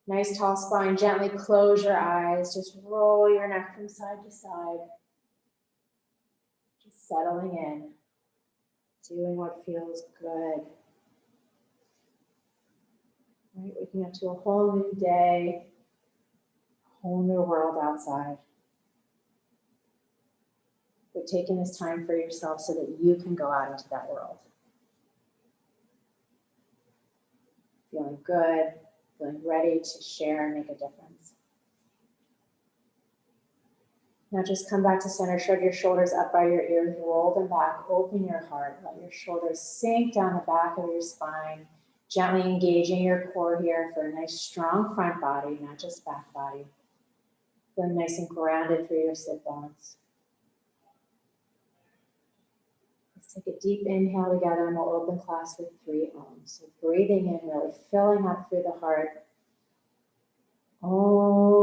Nice tall spine. Gently close your eyes. Just roll your neck from side to side. Just settling in. Doing what feels good. Right, waking up to a whole new day, a whole new world outside. But taking this time for yourself so that you can go out into that world. Feeling good, feeling ready to share and make a difference. Now just come back to center, shrug your shoulders up by your ears, roll them back, open your heart, let your shoulders sink down the back of your spine, gently engaging your core here for a nice strong front body, not just back body. Feeling nice and grounded through your sit bones. Let's take a deep inhale together and we'll open class with 3 Oms. So breathing in, really filling up through the heart. Om.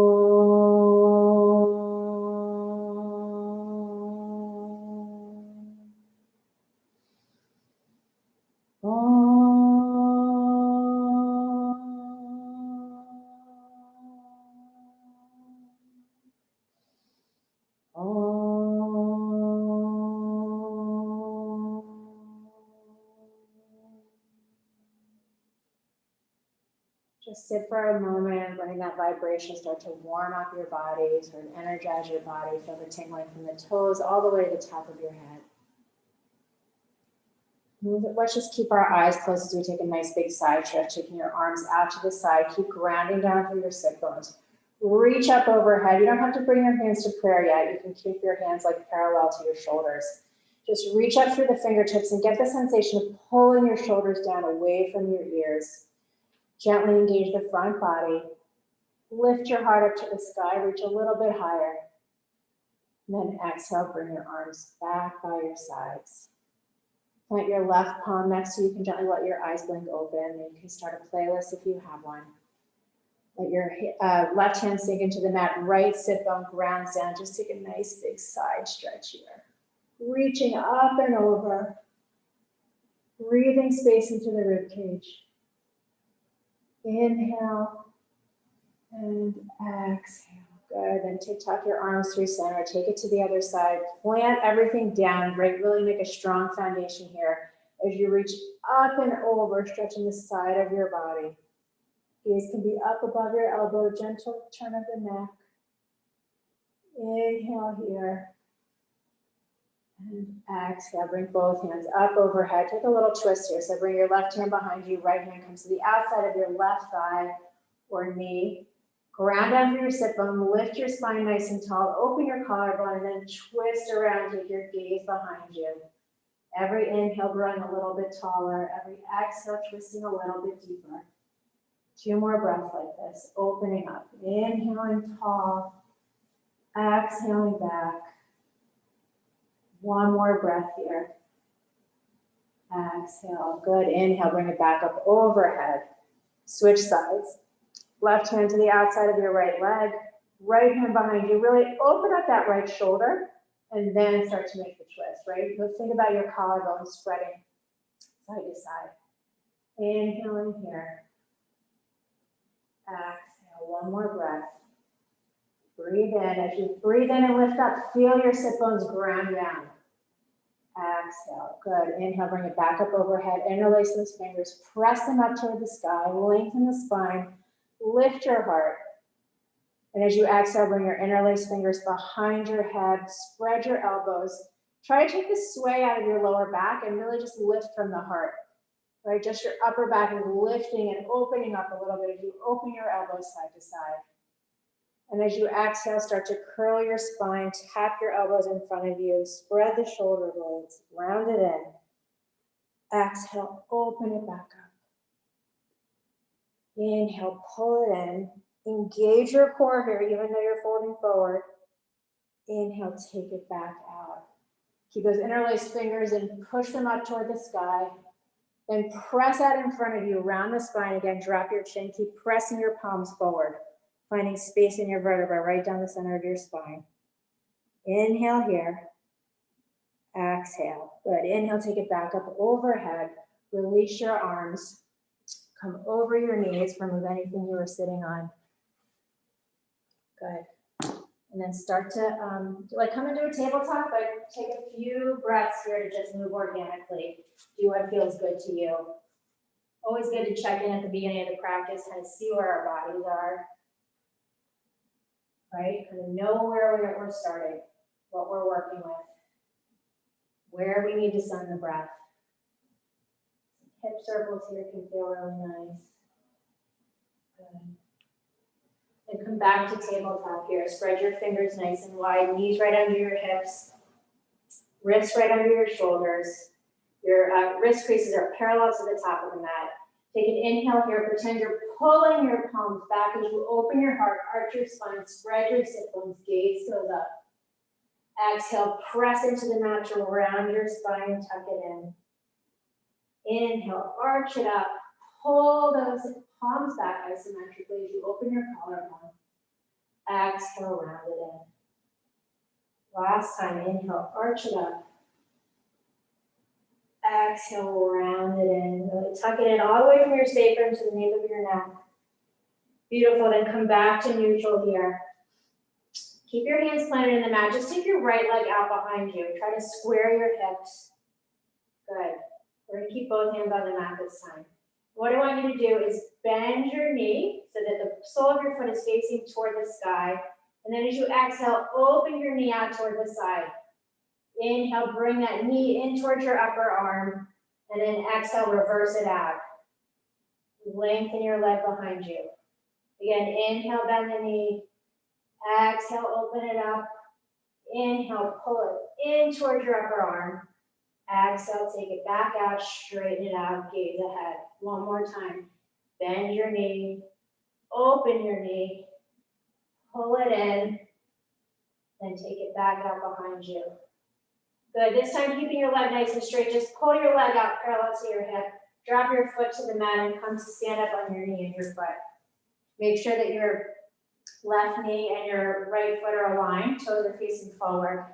Just sit for a moment, letting that vibration start to warm up your body, sort of energize your body, feel the tingling from the toes all the way to the top of your head. Let's just keep our eyes closed as we take a nice big side stretch, taking your arms out to the side. Keep grounding down through your sit bones. Reach up overhead. You don't have to bring your hands to prayer yet. You can keep your hands like parallel to your shoulders. Just reach up through the fingertips and get the sensation of pulling your shoulders down away from your ears. Gently engage the front body. Lift your heart up to the sky. Reach a little bit higher. And then exhale, bring your arms back by your sides. Plant your left palm next to you. You can gently let your eyes blink open. You can start a playlist if you have one. Let your left hand sink into the mat. Right sit bone grounds down. Just take a nice big side stretch here. Reaching up and over. Breathing space into the rib cage. Inhale and exhale. Good. Then tuck your arms through center. Take it to the other side. Plant everything down. Right. Really make a strong foundation here as you reach up and over, stretching the side of your body. Gaze can be up above your elbow. Gentle turn of the neck. Inhale here. And exhale. Bring both hands up overhead. Take a little twist here. So bring your left hand behind you. Right hand comes to the outside of your left thigh or knee. Ground down through your sit bone, lift your spine nice and tall, open your collarbone, and then twist around, take your gaze behind you. Every inhale growing a little bit taller, every exhale twisting a little bit deeper. 2 more breaths like this, opening up, inhaling tall, exhaling back. 1 more breath here. Exhale, good, inhale, bring it back up overhead. Switch sides. Left hand to the outside of your right leg, right hand behind you. Really open up that right shoulder and then start to make the twist, right? So think about your collarbone spreading side to side. Inhaling here. Exhale, 1 more breath. Breathe in. As you breathe in and lift up, feel your sit bones ground down. Exhale, good. Inhale, bring it back up overhead. Interlace those fingers, press them up toward the sky, lengthen the spine. Lift your heart. And as you exhale, bring your interlaced fingers behind your head, spread your elbows. Try to take the sway out of your lower back and really just lift from the heart, right? Just your upper back is lifting and opening up a little bit as you open your elbows side to side. And as you exhale, start to curl your spine, tap your elbows in front of you, spread the shoulder blades, round it in. Exhale, open it back up. Inhale, pull it in. Engage your core here, even though you're folding forward. Inhale, take it back out. Keep those interlaced fingers and push them up toward the sky. Then press out in front of you, round the spine again, drop your chin. Keep pressing your palms forward, finding space in your vertebrae right down the center of your spine. Inhale here. Exhale. Good. Inhale, take it back up overhead. Release your arms. Come over your knees, remove anything you were sitting on. Good. And then start to, come into a tabletop, but take a few breaths here to just move organically. Do what feels good to you. Always good to check in at the beginning of the practice, kind of see where our bodies are. Right? Kind of know where we're starting, what we're working with, where we need to send the breath. Hip circles here can feel really nice. Good. And come back to tabletop here. Spread your fingers nice and wide, knees right under your hips, wrists right under your shoulders. Your wrist creases are parallel to the top of the mat. Take an inhale here. Pretend you're pulling your palms back as you open your heart, arch your spine, spread your sit bones, gaze goes up. Exhale, press into the mat to round your spine, tuck it in. Inhale, arch it up, pull those palms back isometrically as you open your collarbone. Exhale, round it in. Last time, inhale, arch it up. Exhale, round it in. Really tuck it in all the way from your sacrum to the nape of your neck. Beautiful, then come back to neutral here. Keep your hands planted in the mat. Just take your right leg out behind you. Try to square your hips. Good. We're going to keep both hands on the mat this time. What I want you to do is bend your knee so that the sole of your foot is facing toward the sky. And then as you exhale, open your knee out toward the side. Inhale, bring that knee in towards your upper arm. And then exhale, reverse it out. Lengthen your leg behind you. Again, inhale, bend the knee. Exhale, open it up. Inhale, pull it in towards your upper arm. Exhale, take it back out, straighten it out, gaze ahead. One more time. Bend your knee, open your knee, pull it in, then take it back out behind you. Good, this time keeping your leg nice and straight, just pull your leg out parallel to your hip, drop your foot to the mat and come to stand up on your knee and your foot. Make sure that your left knee and your right foot are aligned, toes are facing forward.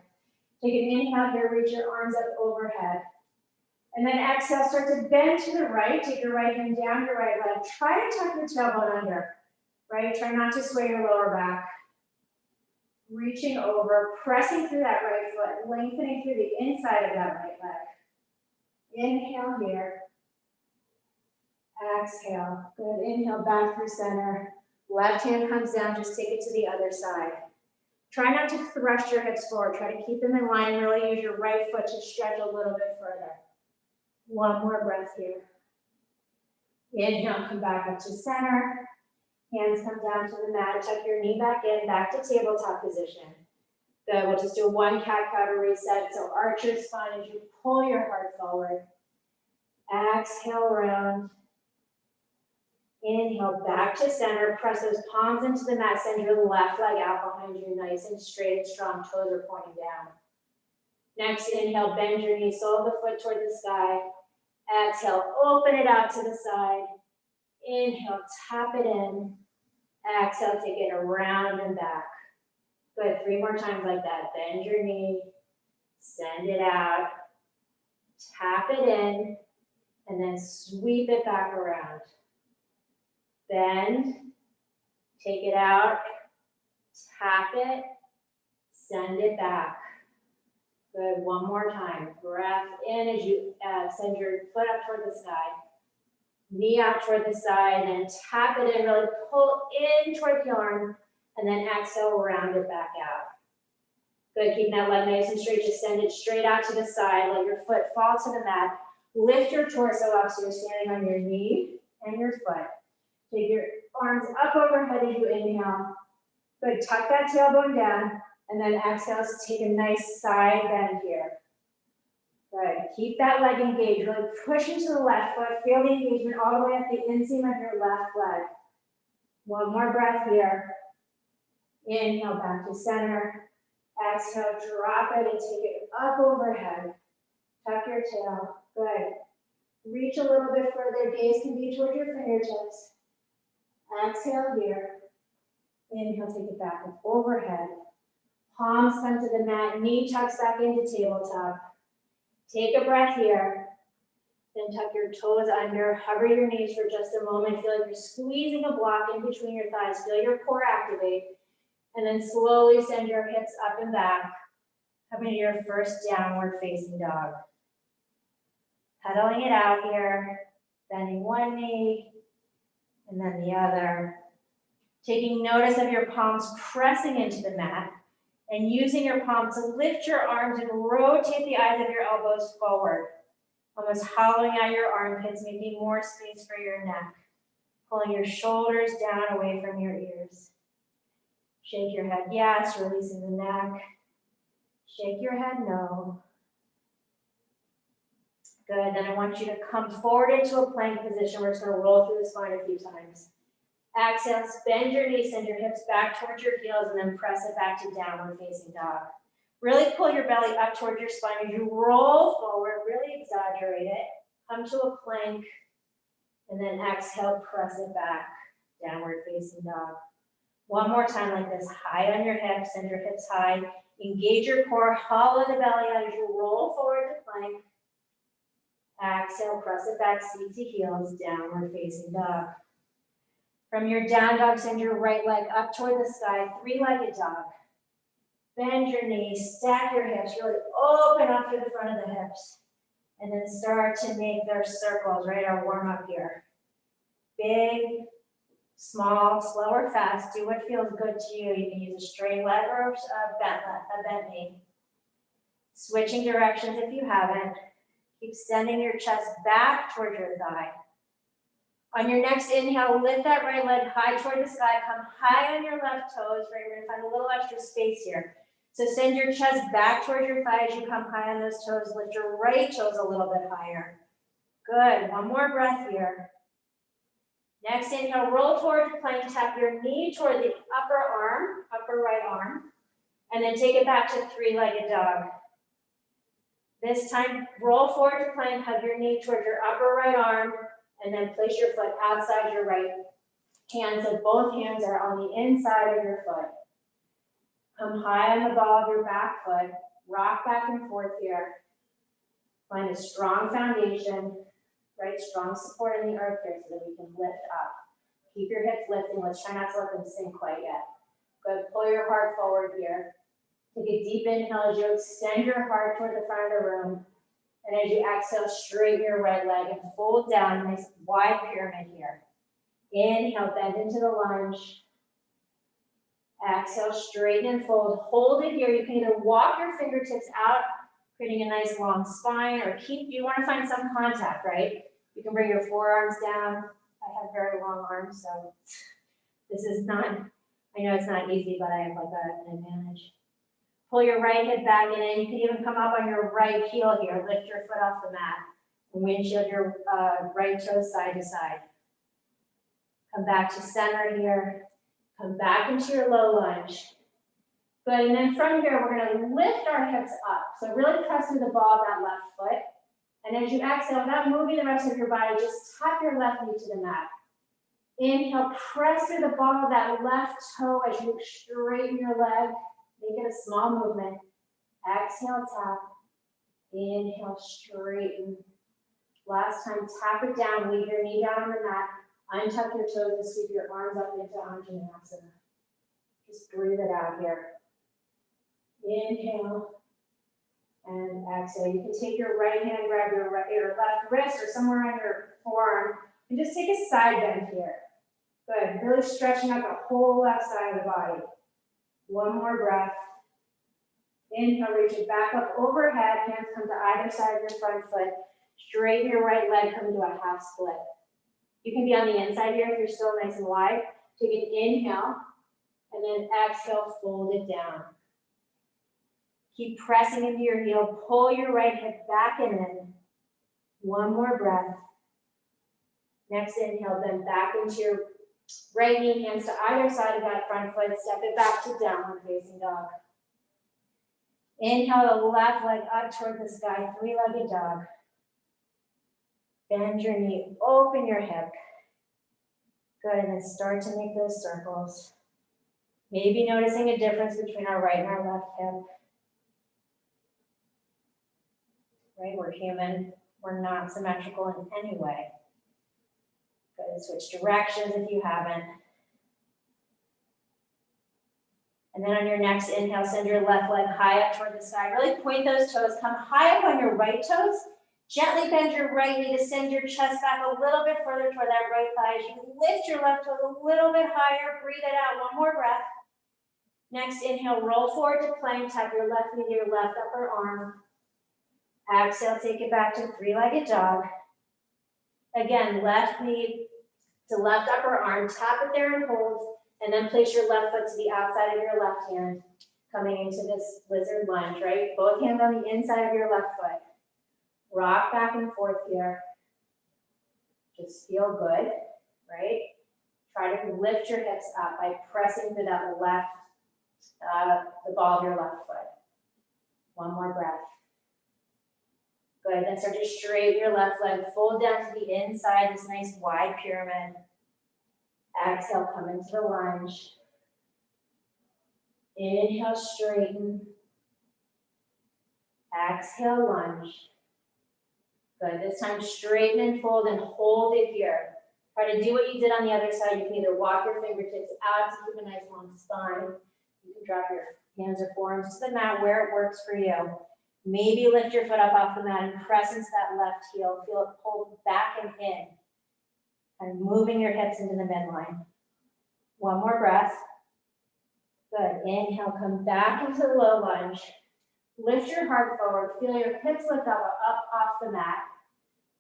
Take an inhale here, reach your arms up overhead. And then exhale, start to bend to the right. Take your right hand down your right leg. Try to tuck your tailbone under, right? Try not to sway your lower back. Reaching over, pressing through that right foot, lengthening through the inside of that right leg. Inhale here. Exhale. Good. Inhale back through center. Left hand comes down, just take it to the other side. Try not to thrust your hips forward. Try to keep them in line. Really use your right foot to stretch a little bit further. One more breath here. Inhale, come back up to center. Hands come down to the mat. Tuck your knee back in, back to tabletop position. Good. We'll just do one cat-cow to reset. So arch your spine as you pull your heart forward. Exhale, round. Inhale, back to center. Press those palms into the mat. Send your left leg out behind you, nice and straight and strong. Toes are pointing down. Next, inhale, bend your knee, sole of the foot toward the sky. Exhale, open it out to the side. Inhale, tap it in. Exhale, take it around and back. Good, 3 more times like that. Bend your knee, send it out, tap it in, and then sweep it back around. Bend, take it out, tap it, send it back. Good, one more time. Breath in as you send your foot up toward the sky. Knee out toward the side, and tap it in, really pull in toward the arm, and then exhale, round it back out. Good, keep that leg nice and straight, just send it straight out to the side, let your foot fall to the mat. Lift your torso up so you're standing on your knee and your foot. Take your arms up overhead as you inhale. Good, tuck that tailbone down, and then exhale, so take a nice side bend here. Good, keep that leg engaged, really push into the left foot, feel the engagement all the way up the inseam of your left leg. One more breath here. Inhale, back to center. Exhale, drop it and take it up overhead. Tuck your tail, good. Reach a little bit further, gaze can be toward your fingertips. Exhale here. Inhale, take it back up overhead. Palms come to the mat, knee tucks back into tabletop. Take a breath here. Then tuck your toes under, hover your knees for just a moment. Feel like you're squeezing a block in between your thighs. Feel your core activate. And then slowly send your hips up and back. Coming to your first downward facing dog. Pedaling it out here. Bending one knee and then the other. Taking notice of your palms pressing into the mat. And using your palms to lift your arms and rotate the eyes of your elbows forward. Almost hollowing out your armpits, making more space for your neck. Pulling your shoulders down away from your ears. Shake your head yes, releasing the neck. Shake your head no. Good, then I want you to come forward into a plank position. We're just gonna roll through the spine a few times. Exhale, bend your knees, send your hips back towards your heels, and then press it back to downward facing dog. Really pull your belly up towards your spine as you roll forward, really exaggerate it. Come to a plank, and then exhale, press it back, downward facing dog. One more time like this, high on your hips, send your hips high. Engage your core, hollow the belly out as you roll forward to plank. Exhale, press it back, seat to heels, downward facing dog. From your down dog, send your right leg up toward the sky, three-legged dog. Bend your knees, stack your hips, really open up to the front of the hips. And then start to make their circles, right? Our warm up here. Big, small, slow or fast. Do what feels good to you. You can use a straight leg or a bent knee. Switching directions if you haven't. Keep sending your chest back toward your thigh. On your next inhale, lift that right leg high toward the sky. Come high on your left toes. Right, we're gonna find a little extra space here. So send your chest back towards your thigh as you come high on those toes. Lift your right toes a little bit higher. Good, one more breath here. Next inhale, roll forward to plank. Tap your knee toward the upper right arm. And then take it back to three-legged dog. This time, roll forward to plank, hug your knee toward your upper right arm, and then place your foot outside your right hand so both hands are on the inside of your foot. Come high on the ball of your back foot, rock back and forth here. Find a strong foundation, right? Strong support in the earth here so that we can lift up. Keep your hips lifting. Let's try not to let them sink quite yet. Good, pull your heart forward here. Take a deep inhale as you extend your heart toward the front of the room. And as you exhale, straighten your right leg and fold down, nice wide pyramid here. Inhale, bend into the lunge. Exhale, straighten and fold. Hold it here. You can either walk your fingertips out, creating a nice long spine, or you want to find some contact, right? You can bring your forearms down. I have very long arms, so this is not, I know it's not easy, but I have like an advantage. Pull your right hip back in, and you can even come up on your right heel here. Lift your foot off the mat. And windshield your right toes side to side. Come back to center here. Come back into your low lunge. Good, and then from here, we're gonna lift our hips up. So really press through the ball of that left foot. And as you exhale, without moving the rest of your body, just tap your left knee to the mat. Inhale, press through the ball of that left toe as you straighten your leg. Make it a small movement. Exhale, tap. Inhale, straighten. Last time, tap it down. Leave your knee down on the mat. Untuck your toes and sweep your arms up into Anjaneyasana. Just breathe it out here. Inhale and exhale. You can take your right hand, grab your left wrist or somewhere on your forearm, and just take a side bend here. Good. Really stretching out the whole left side of the body. One more breath. Inhale, reach it back up overhead. Hands come to either side of your front foot. Straighten your right leg, come to a half split. You can be on the inside here if you're still nice and wide. Take an inhale, and then exhale, fold it down. Keep pressing into your heel. Pull your right hip back and in. One more breath. Next inhale, then back into your right knee, hands to either side of that front foot. Step it back to downward facing dog. Inhale the left leg up toward the sky, three-legged dog. Bend your knee, open your hip. Good, and then start to make those circles. Maybe noticing a difference between our right and our left hip. Right, we're human. or not symmetrical in any way. Good, switch directions if you haven't. And then on your next inhale, send your left leg high up toward the sky. Really point those toes, come high up on your right toes. Gently bend your right knee to send your chest back a little bit further toward that right thigh. As you lift your left toes a little bit higher, breathe it out, one more breath. Next inhale, roll forward to plank, tap your left knee to your left upper arm. Exhale, take it back to three-legged dog. Again, left knee to left upper arm, tap it there and hold, and then place your left foot to the outside of your left hand, coming into this lizard lunge, right? Both hands on the inside of your left foot. Rock back and forth here. Just feel good, right? Try to lift your hips up by pressing to that left, the ball of your left foot. One more breath. Good, then start to straighten your left leg, fold down to the inside, this nice wide pyramid. Exhale, come into the lunge. Inhale, straighten. Exhale, lunge. Good, this time straighten and fold and hold it here. Try to do what you did on the other side. You can either walk your fingertips out to keep a nice long spine. You can drop your hands or forearms to the mat where it works for you. Maybe lift your foot up off the mat and press into that left heel. Feel it pull back and in. And moving your hips into the midline. One more breath. Good. Inhale, come back into the low lunge. Lift your heart forward. Feel your hips lift up off the mat.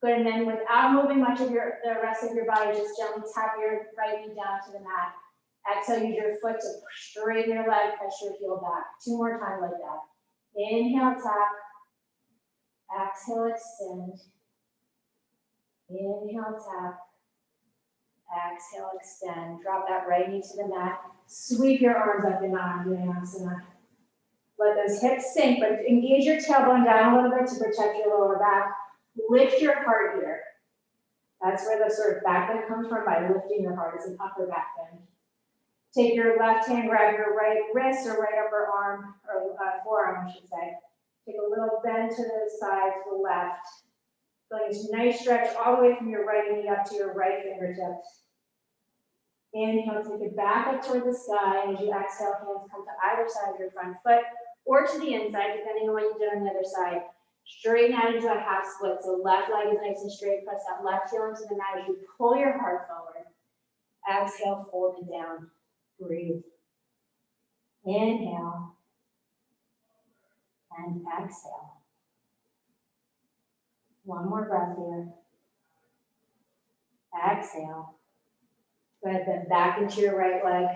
Good. And then without moving much of the rest of your body, just gently tap your right knee down to the mat. Exhale, use your foot to straighten your leg, press your heel back. 2 more times like that. Inhale, tap. Exhale, extend. Inhale, tap. Exhale, extend. Drop that right knee to the mat. Sweep your arms up and down, Uttanasana. Let those hips sink, but engage your tailbone down a little bit to protect your lower back. Lift your heart here. That's where the sort of back bend comes from, by lifting your heart. It's an upper back bend. Take your left hand, grab your right wrist or right upper arm, or forearm, I should say. Take a little bend to the side, to the left. Feeling this nice stretch all the way from your right knee up to your right fingertips. Inhale, take it back up toward the sky. And as you exhale, hands come to either side of your front foot or to the inside, depending on what you did on the other side. Straighten out into a half split. So left leg is nice and straight. Press that left heel into the mat as you pull your heart forward. Exhale, fold it down. Breathe. Inhale. And exhale. One more breath here. Exhale. Good, then back into your right leg.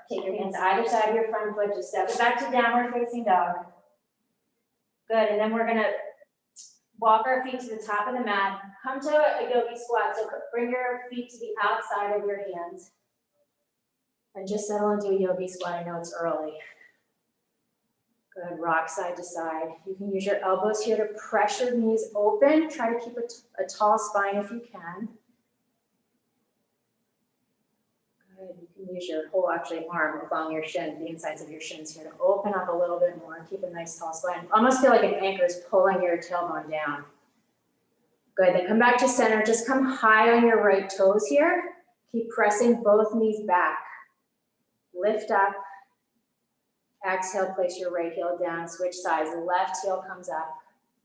Take your hands to either side of your front foot. Just step it back to downward facing dog. Good, and then we're gonna walk our feet to the top of the mat. Come to a yogi squat, so bring your feet to the outside of your hands. And just settle into a yogi squat. I know it's early. Good, rock side to side. You can use your elbows here to press your knees open. Try to keep a tall spine if you can. Good, you can use your whole arm along your shin, the insides of your shins here to open up a little bit more and keep a nice tall spine. Almost feel like an anchor is pulling your tailbone down. Good, then come back to center. Just come high on your right toes here. Keep pressing both knees back. Lift up. Exhale, place your right heel down, switch sides. The left heel comes up.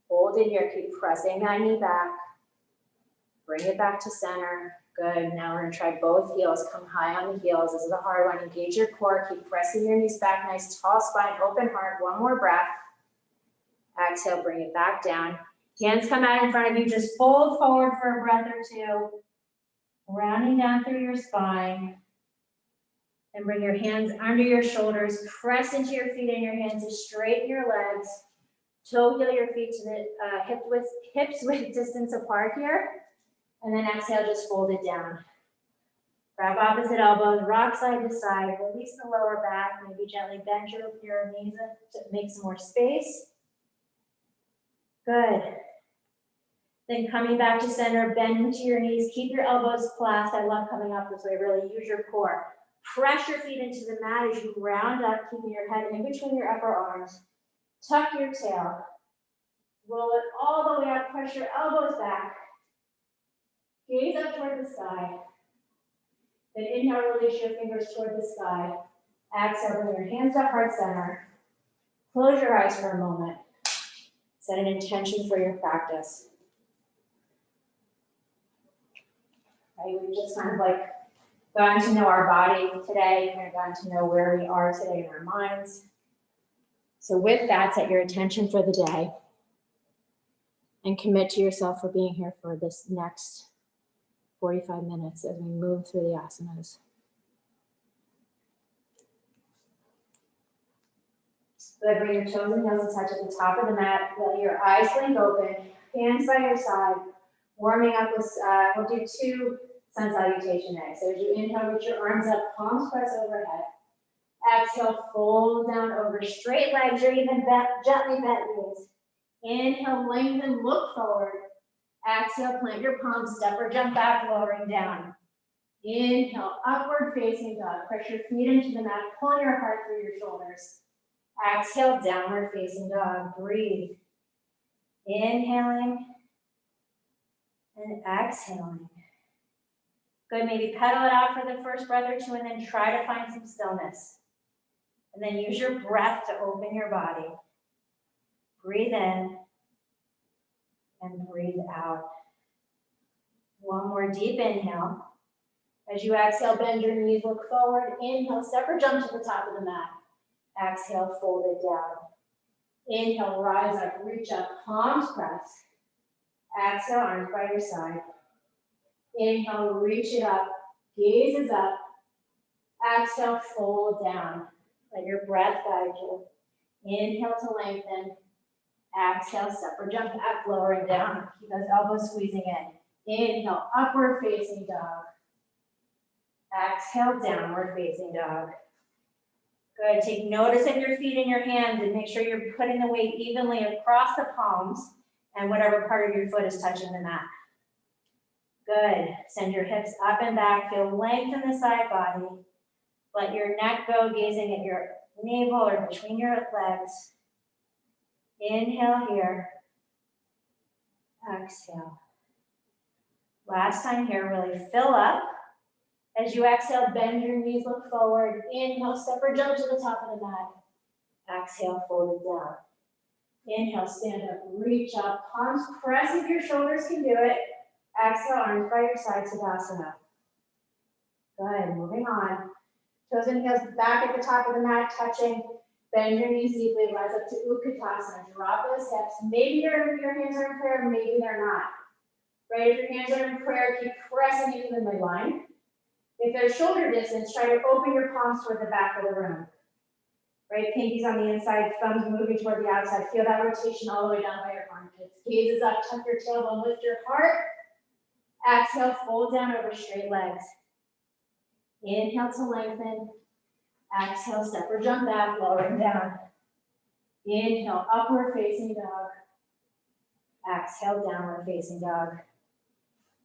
Hold it here, keep pressing that knee back. Bring it back to center. Good, now we're gonna try both heels. Come high on the heels. This is a hard one. Engage your core, keep pressing your knees back. Nice tall spine, open heart. One more breath. Exhale, bring it back down. Hands come out in front of you. Just fold forward for a breath or two. Rounding down through your spine. And bring your hands under your shoulders, press into your feet and your hands to straighten your legs. Toe heel your feet to the hips width distance apart here. And then exhale, just fold it down. Grab opposite elbows, rock side to side, release the lower back, maybe gently bend your knees to make some more space. Good. Then coming back to center, bend into your knees, keep your elbows clasped. I love coming up this way, really use your core. Press your feet into the mat as you round up, keeping your head in between your upper arms. Tuck your tail. Roll it all the way up, press your elbows back. Gaze up toward the sky. Then inhale, release your fingers toward the sky. Exhale, bring your hands to heart center. Close your eyes for a moment. Set an intention for your practice. Right, we've just kind of like gotten to know our body today, kind of gotten to know where we are today in our minds. So with that, set your intention for the day and commit to yourself for being here for this next 45 minutes as we move through the asanas. Good, bring your toes and heels to touch at the top of the mat. Let your eyes blink open, hands by your side. Warming up with, we'll do 2 sun salutation eggs. So as you inhale, reach your arms up, palms press overhead. Exhale, fold down over straight legs or even gently bent knees. Inhale, lengthen, look forward. Exhale, plant your palms, step or jump back, lowering down. Inhale, upward facing dog. Press your feet into the mat, pull your heart through your shoulders. Exhale, downward facing dog. Breathe. Inhaling and exhaling. Good, maybe pedal it out for the first breath or 2 and then try to find some stillness. And then use your breath to open your body. Breathe in and breathe out. One more deep inhale. As you exhale, bend your knees, look forward. Inhale, step or jump to the top of the mat. Exhale, fold it down. Inhale, rise up, reach up, palms press. Exhale, arms by your side. Inhale, reach it up, gaze is up. Exhale, fold down. Let your breath guide you. Inhale to lengthen. Exhale, step or jump back, lowering down. Keep those elbows squeezing in. Inhale, upward facing dog. Exhale, downward facing dog. Good, take notice of your feet and your hands and make sure you're putting the weight evenly across the palms and whatever part of your foot is touching the mat. Good, send your hips up and back, feel length in the side body. Let your neck go, gazing at your navel or between your legs. Inhale here. Exhale. Last time here, really fill up. As you exhale, bend your knees, look forward. Inhale, step or jump to the top of the mat. Exhale, fold it down. Inhale, stand up, reach up, palms press if your shoulders can do it. Exhale, arms by your side, Tadasana. Good, moving on. Toes and heels back at the top of the mat, touching. Bend your knees deeply, rise up to Utkatasana. Drop those hips. Maybe your hands are in prayer, maybe they're not. Right, if your hands are in prayer, keep pressing into the midline. If they're shoulder distance, try to open your palms toward the back of the room. Right, pinkies on the inside, thumbs moving toward the outside. Feel that rotation all the way down by your armpits. Gaze is up, tuck your tailbone, lift your heart. Exhale, fold down over straight legs. Inhale to lengthen. Exhale, step or jump back, lowering down. Inhale, upward facing dog. Exhale, downward facing dog.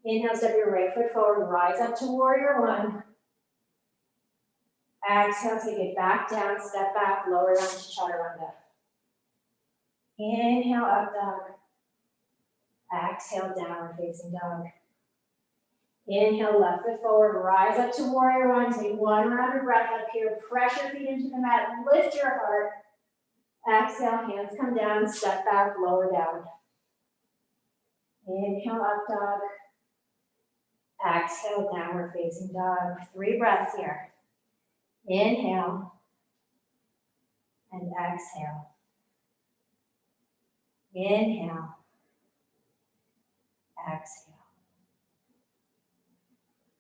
Inhale, step your right foot forward, rise up to warrior 1. Exhale, take it back down, step back, lower down to chaturanga. Inhale, up dog. Exhale, downward facing dog. Inhale, left foot forward, rise up to warrior 1. Take 1 round of breath up here. Press your feet into the mat, lift your heart. Exhale, hands come down, step back, lower down. Inhale, up dog. Exhale, downward facing dog. 3 breaths here. Inhale and exhale. Inhale, exhale.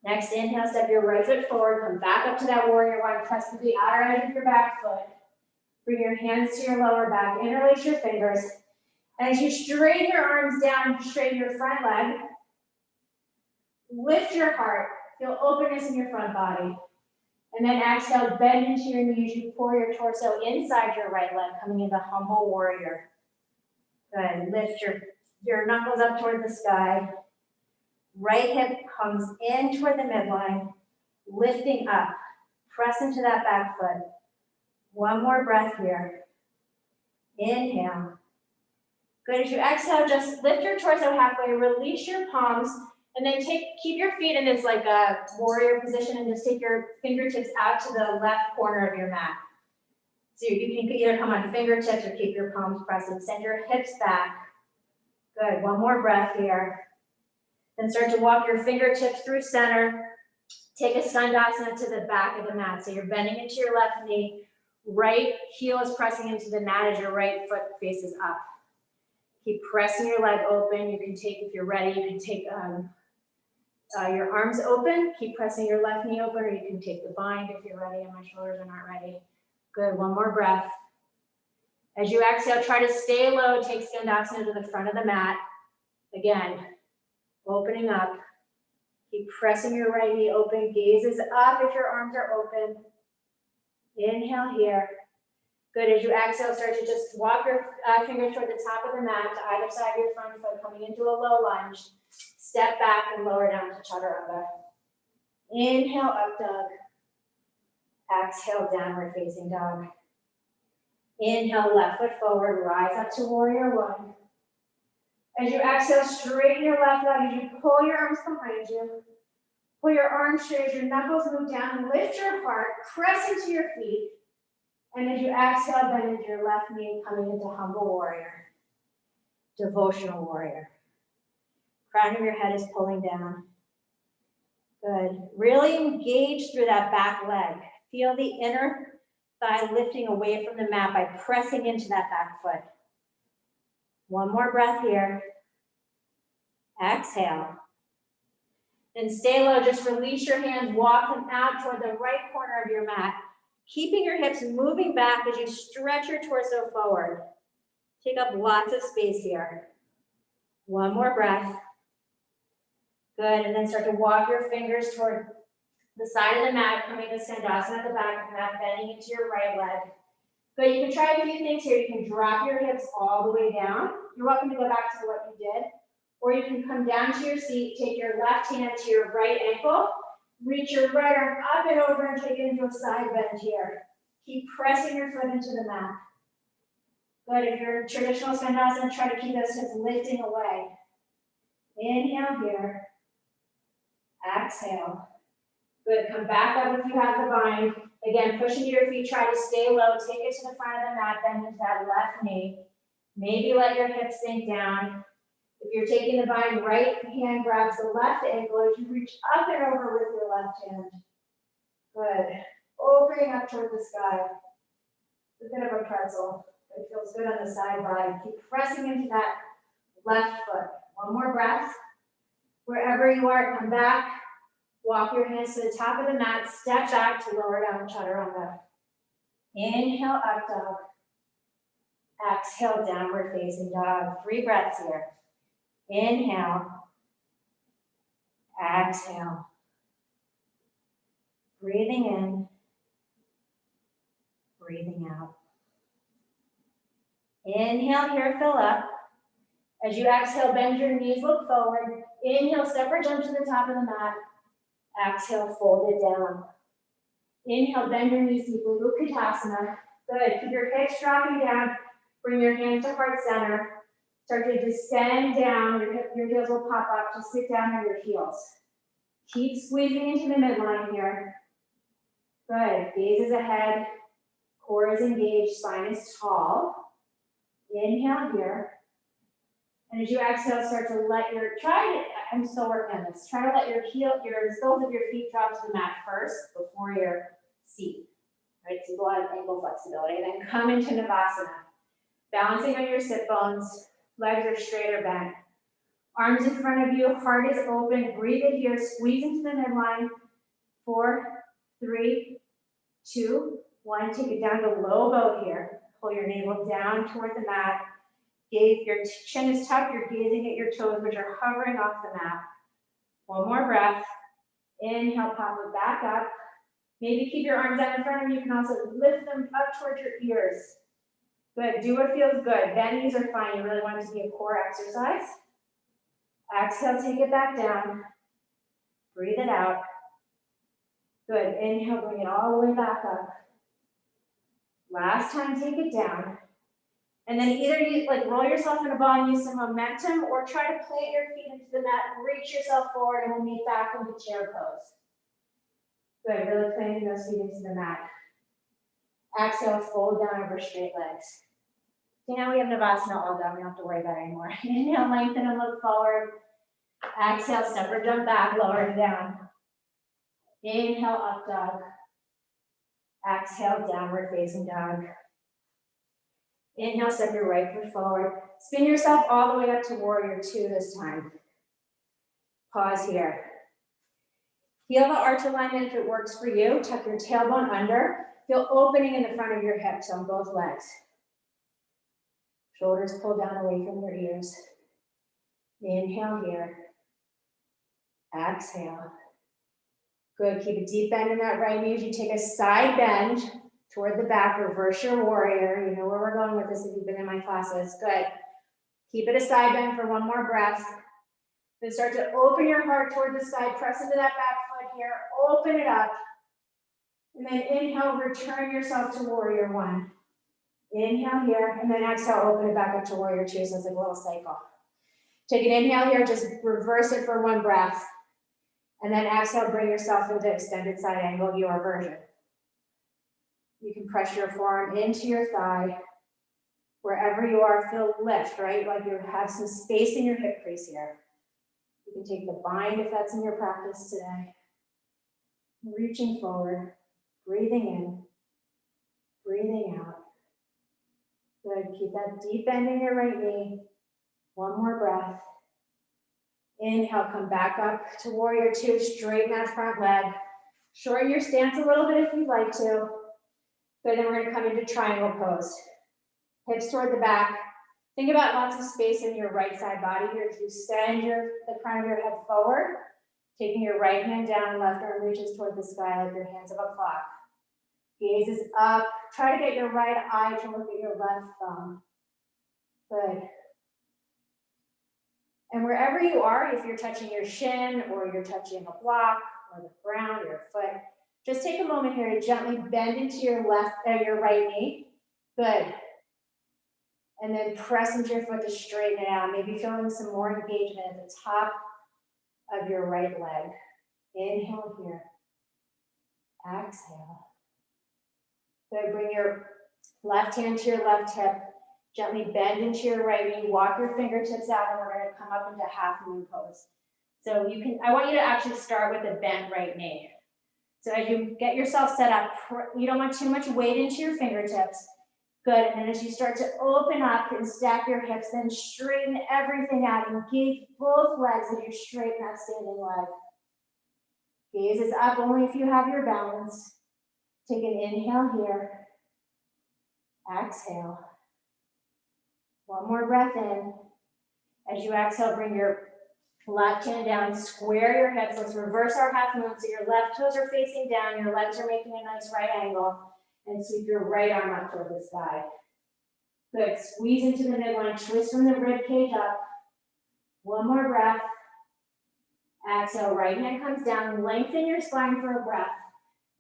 Next, inhale, step your right foot forward, come back up to that warrior 1, press to the outer edge of your back foot. Bring your hands to your lower back, interlace your fingers. And as you straighten your arms down, straighten your front leg. Lift your heart, feel openness in your front body. And then exhale, bend into your knees, you pour your torso inside your right leg, coming into humble warrior. Good, lift your knuckles up toward the sky. Right hip comes in toward the midline, lifting up. Press into that back foot. 1 more breath here. Inhale. Good, as you exhale, just lift your torso halfway, release your palms, and then keep your feet in this like a warrior position and just take your fingertips out to the left corner of your mat. So you can either come on fingertips or keep your palms pressed and send your hips back. Good, one more breath here. Then start to walk your fingertips through center. Take a Skandasana to the back of the mat. So you're bending into your left knee, right heel is pressing into the mat as your right foot faces up. Keep pressing your leg open. You can take, if you're ready, you can take your arms open. Keep pressing your left knee open, or you can take the bind if you're ready and my shoulders are not ready. Good, one more breath. As you exhale, try to stay low. Take Skandasana to the front of the mat. Again, opening up. Keep pressing your right knee open. Gaze is up if your arms are open. Inhale here. Good, as you exhale, start to just walk your fingers toward the top of the mat to either side of your front foot, coming into a low lunge. Step back and lower down to Chaturanga. Inhale, up dog. Exhale, downward facing dog. Inhale, left foot forward, rise up to warrior one. As you exhale, straighten your left leg as you pull your arms behind you. Pull your arms straight as your knuckles move down, lift your heart, press into your feet. And as you exhale, bend into your left knee, coming into humble warrior, devotional warrior. Crown of your head is pulling down. Good. Really engage through that back leg. Feel the inner thigh lifting away from the mat by pressing into that back foot. One more breath here. Exhale. Then stay low. Just release your hands. Walk them out toward the right corner of your mat. Keeping your hips moving back as you stretch your torso forward. Take up lots of space here. One more breath. Good, and then start to walk your fingers toward the side of the mat, coming to Skandasana at the back of the mat, bending into your right leg. Good, you can try a few things here. You can drop your hips all the way down. You're welcome to go back to what you did. Or you can come down to your seat, take your left hand to your right ankle, reach your right arm up and over and take it into a side bend here. Keep pressing your foot into the mat. Good, if you're in traditional Skandasana, try to keep those hips lifting away. Inhale here. Exhale. Good, come back up if you have the bind. Again, push into your feet, try to stay low, take it to the front of the mat, bend into that left knee. Maybe let your hips sink down. If you're taking the bind, right hand grabs the left ankle as you reach up and over with your left hand. Good. Opening up toward the sky. It's a bit of a pretzel. It feels good on the side body. Keep pressing into that left foot. One more breath. Wherever you are, come back. Walk your hands to the top of the mat. Step back to lower down Chaturanga. Inhale, up dog. Exhale, downward facing dog. 3 breaths here. Inhale. Exhale. Breathing in. Breathing out. Inhale here, fill up. As you exhale, bend your knees, look forward. Inhale, step or jump to the top of the mat. Exhale, fold it down. Inhale, bend your knees deeply, Utkatasana. Good, keep your hips dropping down. Bring your hands to heart center. Start to descend down, your heels will pop up, just sit down on your heels. Keep squeezing into the midline here. Good, gaze is ahead, core is engaged, spine is tall. Inhale here. And as you exhale, start to let I'm still working on this. Try to let your soles of your feet drop to the mat first before your seat. Right, so a lot of ankle flexibility. And then come into Navasana. Balancing on your sit bones, legs are straight or bent. Arms in front of you, heart is open. Breathe it here, squeeze into the midline. 4, 3, 2, 1. Take it down to low boat here. Pull your navel down toward the mat. Gaze, your chin is tucked, you're gazing at your toes, which are hovering off the mat. One more breath. Inhale, pop it back up. Maybe keep your arms out in front of you. You can also lift them up towards your ears. Good, do what feels good. Bend knees are fine. You really want it to be a core exercise. Exhale, take it back down. Breathe it out. Good, inhale, bring it all the way back up. Last time, take it down. And then either you like roll yourself in a ball and use some momentum, or try to plant your feet into the mat, reach yourself forward, and we'll meet back into chair pose. Good, really planting those feet into the mat. Exhale, fold down over straight legs. See, now we have Navasana all done, we don't have to worry about it anymore. Inhale, lengthen and look forward. Exhale, step or jump back, lower and down. Inhale, up dog. Exhale, downward facing dog. Inhale, step your right foot forward. Spin yourself all the way up to warrior two this time. Pause here. Feel the arch alignment if it works for you. Tuck your tailbone under. Feel opening in the front of your hips on both legs. Shoulders pull down away from your ears. Inhale here. Exhale. Good, keep a deep bend in that right knee as you take a side bend toward the back, reverse your warrior. You know where we're going with this if you've been in my classes. Good. Keep it a side bend for one more breath. Then start to open your heart toward the side, press into that back foot here, open it up. And then inhale, return yourself to warrior one. Inhale here, and then exhale, open it back up to warrior two, so it's like a little cycle. Take an inhale here, just reverse it for one breath. And then exhale, bring yourself into extended side angle, your version. You can press your forearm into your thigh. Wherever you are, feel lift, right? Like you have some space in your hip crease here. You can take the bind if that's in your practice today. Reaching forward, breathing in, breathing out. Good, keep that deep bend in your right knee. One more breath. Inhale, come back up to warrior two, straighten that front leg. Shorten your stance a little bit if you'd like to. Good, then we're gonna come into triangle pose. Hips toward the back. Think about lots of space in your right side body here as you send the crown of your head forward, taking your right hand down, left arm reaches toward the sky like your hands of a clock. Gaze is up. Try to get your right eye to look at your left thumb. Good. And wherever you are, if you're touching your shin or you're touching a block or the ground or your foot, just take a moment here to gently bend into your your right knee. Good. And then press into your foot to straighten it out. Maybe feeling some more engagement at the top of your right leg. Inhale here. Exhale. Good. Bring your left hand to your left hip. Gently bend into your right knee. Walk your fingertips out, and we're going to come up into half moon pose. So I want you to actually start with a bent right knee. So as you get yourself set up, you don't want too much weight into your fingertips. Good, and then as you start to open up and stack your hips, then straighten everything out. Engage both legs as you straighten that standing leg. Gaze is up only if you have your balance. Take an inhale here. Exhale. One more breath in. As you exhale, bring your left hand down, square your hips. Let's reverse our half moon so your left toes are facing down, your legs are making a nice right angle. And sweep your right arm up toward the sky. Good, squeeze into the midline, twist from the rib cage up. One more breath. Exhale, right hand comes down, lengthen your spine for a breath.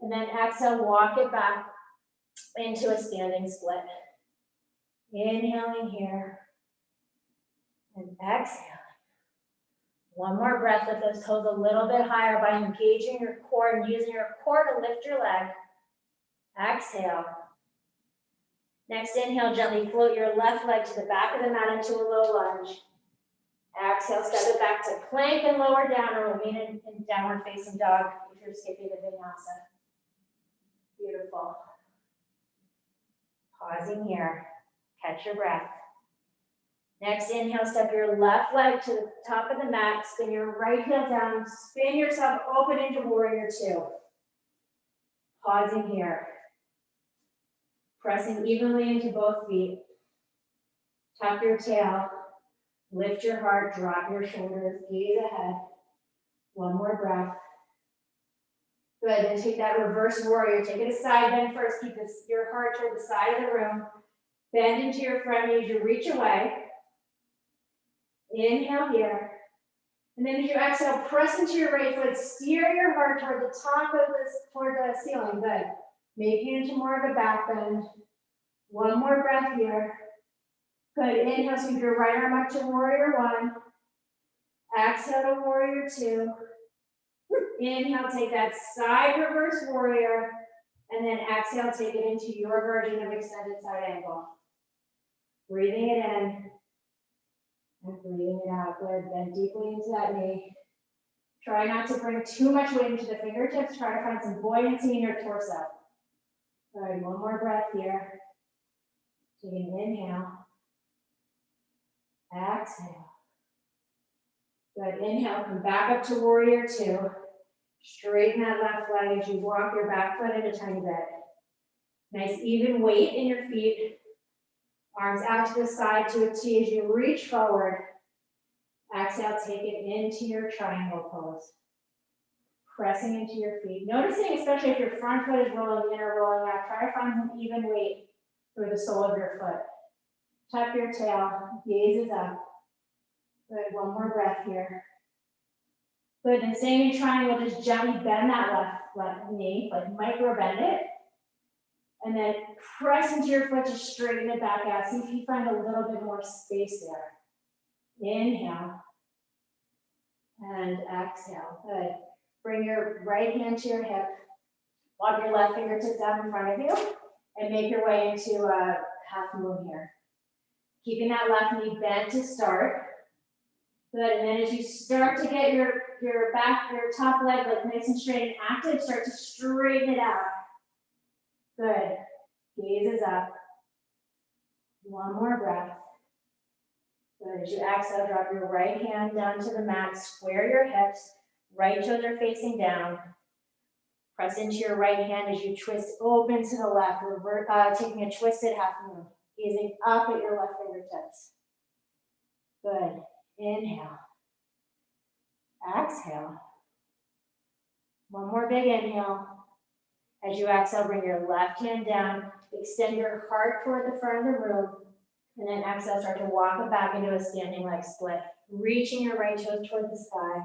And then exhale, walk it back into a standing split. Inhaling here. And exhaling. One more breath, lift those toes a little bit higher by engaging your core and using your core to lift your leg. Exhale. Next inhale, gently float your left leg to the back of the mat into a low lunge. Exhale, step it back to plank and lower down, or we'll meet in downward facing dog if you're skipping the vinyasa. Beautiful. Pausing here. Catch your breath. Next inhale, step your left leg to the top of the mat, spin your right heel down, spin yourself open into warrior two. Pausing here. Pressing evenly into both feet. Tuck your tail, lift your heart, drop your shoulders, gaze ahead. One more breath. Good, then take that reverse warrior. Take it a side bend first. Keep your heart toward the side of the room. Bend into your front knee as you reach away. Inhale here. And then as you exhale, press into your right foot. Steer your heart toward the top of this, toward the ceiling. Good. Making it into more of a back bend. One more breath here. Good, inhale, sweep your right arm up to warrior one. Exhale to warrior two. Inhale, take that side reverse warrior. And then exhale, take it into your version of extended side angle. Breathing it in. And breathing it out. Good, bend deeply into that knee. Try not to bring too much weight into the fingertips. Try to find some buoyancy in your torso. All right, one more breath here. Taking an inhale. Exhale. Good, inhale, come back up to warrior two. Straighten that left leg as you walk your back foot in a tiny bit. Nice even weight in your feet. Arms out to the side to a T as you reach forward. Exhale, take it into your triangle pose. Pressing into your feet. Noticing, especially if your front foot is rolling in or rolling out, try to find some even weight through the sole of your foot. Tuck your tail, gazes up. Good, one more breath here. Good, and staying in triangle, just gently bend that left knee, like micro bend it. And then press into your foot to straighten it back out. See if you find a little bit more space there. Inhale. And exhale, good. Bring your right hand to your hip. Walk your left fingertips down in front of you. And make your way into a half moon here. Keeping that left knee bent to start. Good, and then as you start to get your top leg like nice and straight and active, start to straighten it out. Good, gazes up. One more breath. Good, as you exhale, drop your right hand down to the mat, square your hips, right toes are facing down. Press into your right hand as you twist open to the left, taking a twisted half moon, gazing up at your left fingertips. Good. Inhale. Exhale. One more big inhale. As you exhale, bring your left hand down, extend your heart toward the front of the room, and then exhale, start to walk it back into a standing leg split, reaching your right toes toward the sky.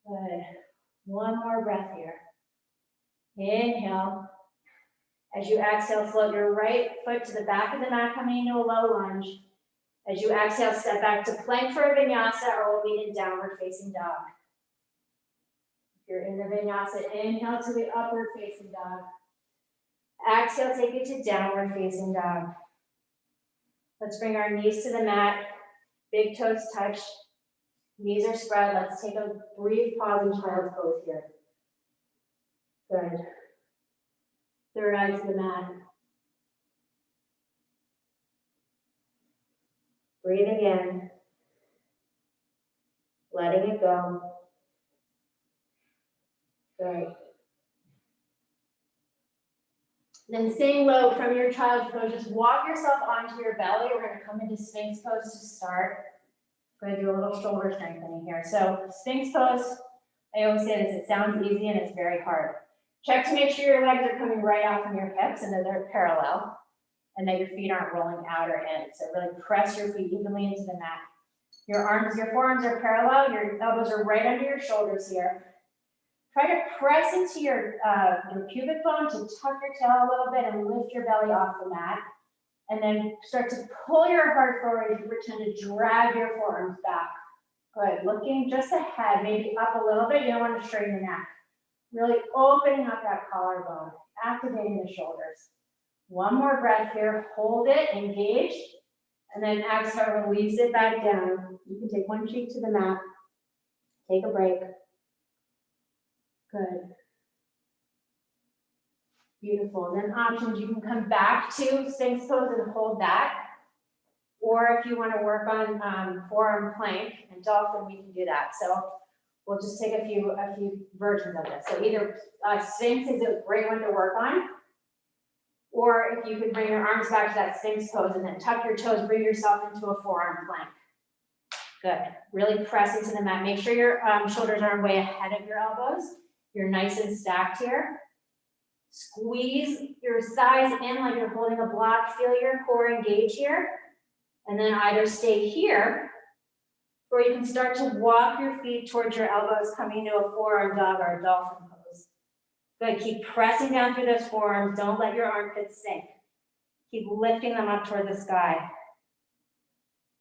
Good. One more breath here. Inhale. As you exhale, float your right foot to the back of the mat, coming into a low lunge. As you exhale, step back to plank for a vinyasa, or we'll meet in downward facing dog. If you're in the vinyasa, inhale to the upward facing dog. Exhale, take it to downward facing dog. Let's bring our knees to the mat. Big toes touch. Knees are spread. Let's take a brief pause in child's pose here. Good. Third eye to the mat. Breathing in. Letting it go. Good. Then staying low from your child's pose, just walk yourself onto your belly. We're going to come into Sphinx pose to start. We're going to do a little shoulder strengthening here. So Sphinx pose, I always say this, it sounds easy and it's very hard. Check to make sure your legs are coming right out from your hips and that they're parallel and that your feet aren't rolling out or in. So really press your feet evenly into the mat. Your forearms are parallel, your elbows are right under your shoulders here. Try to press into your pubic bone to tuck your tail a little bit and lift your belly off the mat. And then start to pull your heart forward as you pretend to drag your forearms back. Good, looking just ahead, maybe up a little bit. You don't want to straighten the neck. Really opening up that collarbone, activating the shoulders. One more breath here, hold it, engage, and then exhale, release it back down. You can take one cheek to the mat, take a break. Good. Beautiful. And then options, you can come back to Sphinx pose and hold that. Or if you want to work on forearm plank and dolphin, we can do that. So we'll just take a few versions of this. So either Sphinx is a great one to work on, or if you could bring your arms back to that Sphinx pose and then tuck your toes, bring yourself into a forearm plank. Good. Really press into the mat. Make sure your shoulders are way ahead of your elbows. You're nice and stacked here. Squeeze your thighs in like you're holding a block. Feel your core engage here. And then either stay here, or you can start to walk your feet towards your elbows, coming into a forearm dog or a dolphin pose. Good, keep pressing down through those forearms. Don't let your armpits sink. Keep lifting them up toward the sky.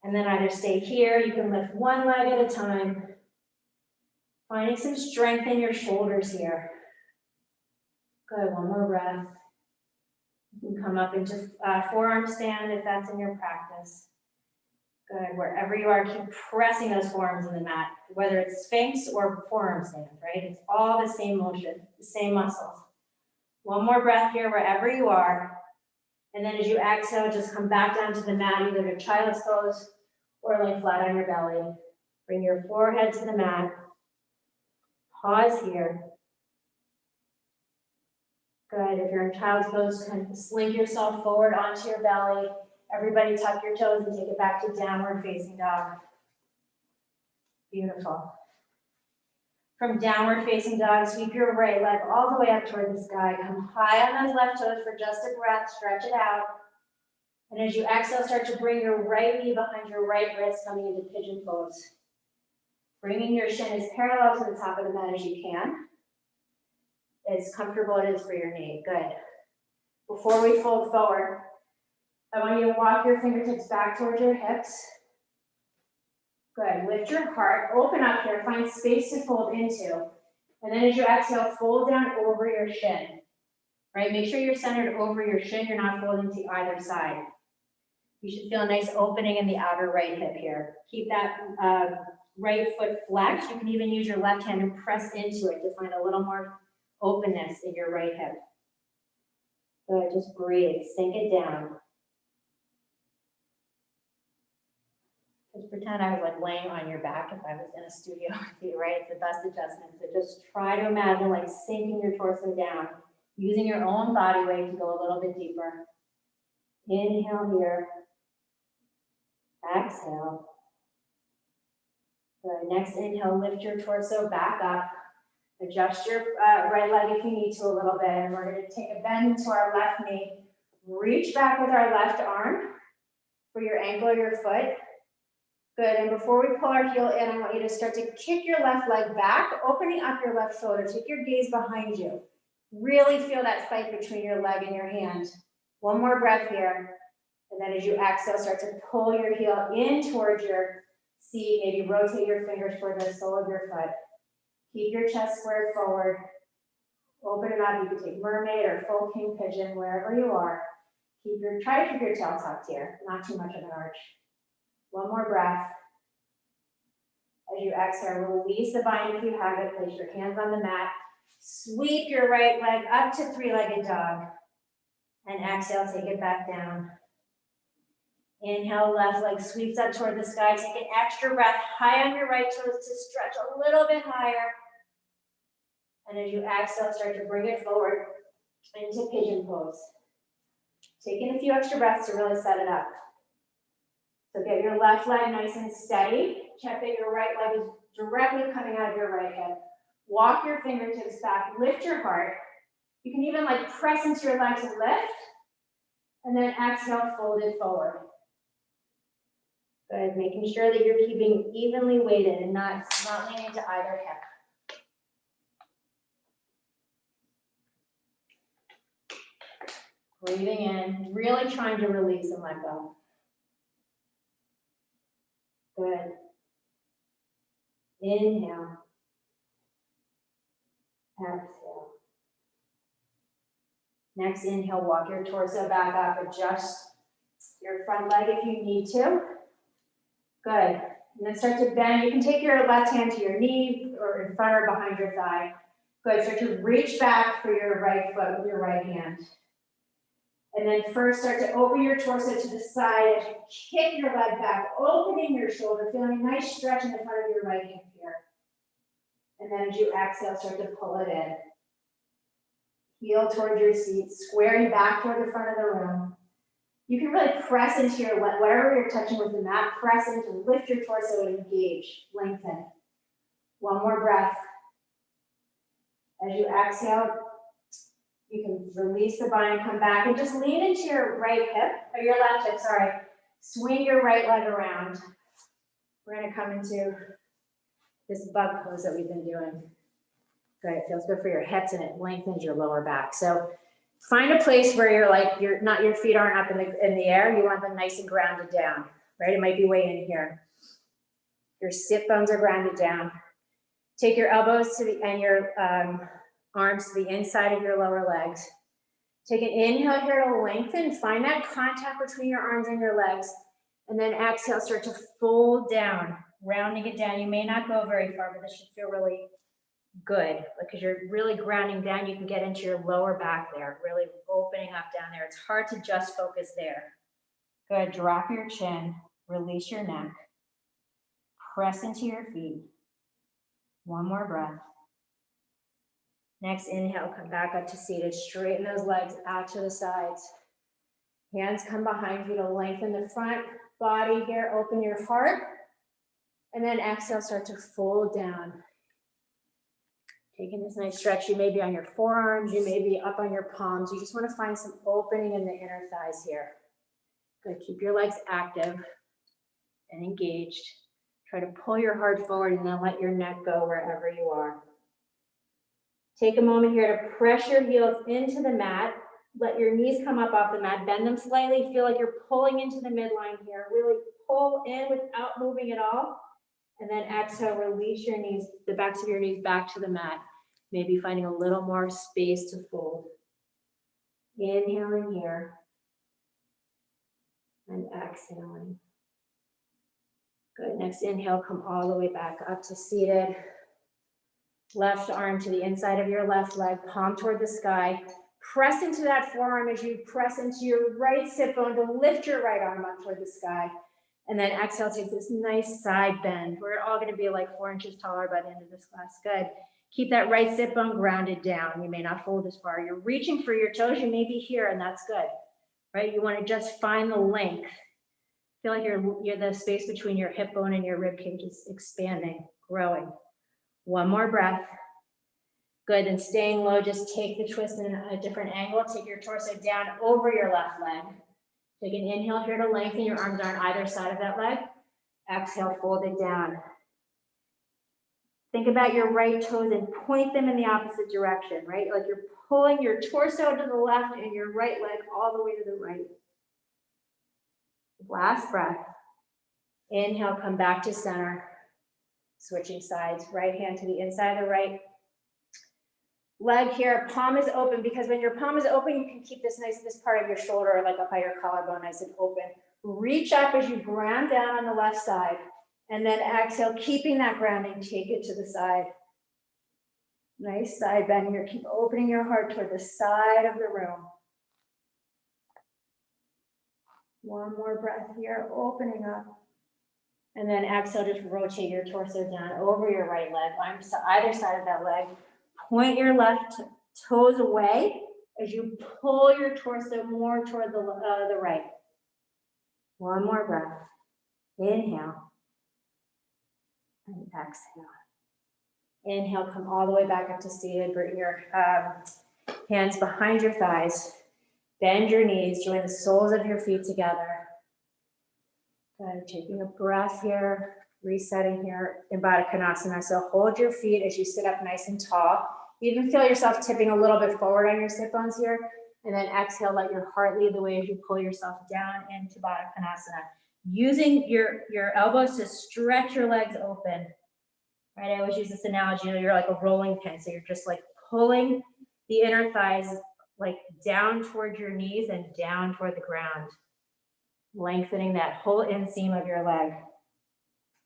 And then either stay here, you can lift one leg at a time, finding some strength in your shoulders here. Good, one more breath. You can come up into forearm stand if that's in your practice. Good, wherever you are, keep pressing those forearms in the mat, whether it's Sphinx or forearm stand, right? It's all the same motion, the same muscles. One more breath here, wherever you are. And then as you exhale, just come back down to the mat, either to child's pose or lay flat on your belly. Bring your forehead to the mat. Pause here. Good, if you're in child's pose, kind of slink yourself forward onto your belly. Everybody tuck your toes and take it back to downward facing dog. Beautiful. From downward facing dog, sweep your right leg all the way up toward the sky. Come high on those left toes for just a breath, stretch it out. And as you exhale, start to bring your right knee behind your right wrist, coming into pigeon pose. Bringing your shin as parallel to the top of the mat as you can. As comfortable it is for your knee, good. Before we fold forward, I want you to walk your fingertips back towards your hips. Good, lift your heart, open up here, find space to fold into. And then as you exhale, fold down over your shin, right? Make sure you're centered over your shin, you're not folding to either side. You should feel a nice opening in the outer right hip here. Keep that right foot flexed. You can even use your left hand and press into it to find a little more openness in your right hip. Good, just breathe, sink it down. Just pretend I was like laying on your back if I was in a studio with you, right? It's the best adjustment. So just try to imagine like sinking your torso down, using your own body weight to go a little bit deeper. Inhale here. Exhale. Good. Next inhale, lift your torso back up. Adjust your right leg if you need to a little bit. And we're going to take a bend into our left knee. Reach back with our left arm for your ankle or your foot. Good, and before we pull our heel in, I want you to start to kick your left leg back, opening up your left shoulder. Take your gaze behind you. Really feel that fight between your leg and your hand. One more breath here. And then as you exhale, start to pull your heel in towards your seat. Maybe rotate your fingers toward the sole of your foot. Keep your chest squared forward. Open it up. You can take mermaid or full king pigeon, wherever you are. Try to keep your tail tucked here, not too much of an arch. One more breath. As you exhale, release the bind if you have it. Place your hands on the mat. Sweep your right leg up to three-legged dog. And exhale, take it back down. Inhale, left leg sweeps up toward the sky. Take an extra breath high on your right toes to stretch a little bit higher. And as you exhale, start to bring it forward into pigeon pose. Taking a few extra breaths to really set it up. So get your left leg nice and steady. Check that your right leg is directly coming out of your right hip. Walk your fingertips back, lift your heart. You can even like press into your legs and lift. And then exhale, fold it forward. Good, making sure that you're keeping evenly weighted and not leaning to either hip. Breathing in, really trying to release and let go. Good. Inhale. Exhale. Next inhale, walk your torso back up. Adjust your front leg if you need to. Good. And then start to bend. You can take your left hand to your knee or in front or behind your thigh. Good. Start to reach back for your right foot with your right hand. And then first start to open your torso to the side as you kick your leg back, opening your shoulder, feeling a nice stretch in the front of your right hip here. And then as you exhale, start to pull it in. Heel towards your seat, squaring back toward the front of the room. You can really press into your leg, wherever you're touching with the mat, press into, lift your torso and engage, lengthen. One more breath. As you exhale, you can release the bind, come back, and just lean into your right hip, or your left hip, sorry. Swing your right leg around. We're gonna come into this bug pose that we've been doing. Good, it feels good for your hips and it lengthens your lower back. So Find a place where your feet aren't up in the air. You want them nice and grounded down, right? It might be way in here. Your sit bones are grounded down. Take your elbows and your arms to the inside of your lower legs. Take an inhale here to lengthen. Find that contact between your arms and your legs. And then exhale, start to fold down, rounding it down. You may not go very far, but this should feel really good because you're really grounding down. You can get into your lower back there, really opening up down there. It's hard to just focus there. Good, drop your chin, release your neck, press into your feet. One more breath. Next inhale, come back up to seated. Straighten those legs out to the sides. Hands come behind you to lengthen the front body here. Open your heart. And then exhale, start to fold down. Taking this nice stretch. You may be on your forearms. You may be up on your palms. You just want to find some opening in the inner thighs here. Good. Keep your legs active and engaged. Try to pull your heart forward and then let your neck go wherever you are. Take a moment here to press your heels into the mat. Let your knees come up off the mat. Bend them slightly. Feel like you're pulling into the midline here. Really pull in without moving at all. And then exhale, release your knees, the backs of your knees back to the mat. Maybe finding a little more space to fold. Inhaling here. And exhaling. Good. Next inhale, come all the way back up to seated. Left arm to the inside of your left leg, palm toward the sky. Press into that forearm as you press into your right sit bone to lift your right arm up toward the sky. And then exhale, take this nice side bend. We're all going to be like 4 inches taller by the end of this class. Good. Keep that right sit bone grounded down. You may not fold as far. You're reaching for your toes. You may be here, and that's good, right? You want to just find the length. Feel like you're the space between your hip bone and your rib cage is expanding, growing. One more breath. Good, and staying low, just take the twist in a different angle. Take your torso down over your left leg. Take an inhale here to lengthen. Your arms are on either side of that leg. Exhale, fold it down. Think about your right toes and point them in the opposite direction, right? Like you're pulling your torso to the left and your right leg all the way to the right. Last breath. Inhale, come back to center. Switching sides, right hand to the inside of the right leg here. Palm is open because when your palm is open, you can keep this part of your shoulder, like up by your collarbone, nice and open. Reach up as you ground down on the left side. And then exhale, keeping that grounding, take it to the side. Nice side bend here. Keep opening your heart toward the side of the room. One more breath here, opening up. And then exhale, just rotate your torso down over your right leg, arms to either side of that leg. Point your left toes away as you pull your torso more toward the right. One more breath. Inhale. And exhale. Inhale, come all the way back up to seated. Bring your hands behind your thighs. Bend your knees, join the soles of your feet together. Good, taking a breath here, resetting here in Baddha Konasana. So hold your feet as you sit up nice and tall. Even feel yourself tipping a little bit forward on your sit bones here. And then exhale, let your heart lead the way as you pull yourself down into Baddha Konasana. Using your elbows to stretch your legs open. Right, I always use this analogy, you're like a rolling pin. So you're just like pulling the inner thighs like down toward your knees and down toward the ground. Lengthening that whole inseam of your leg.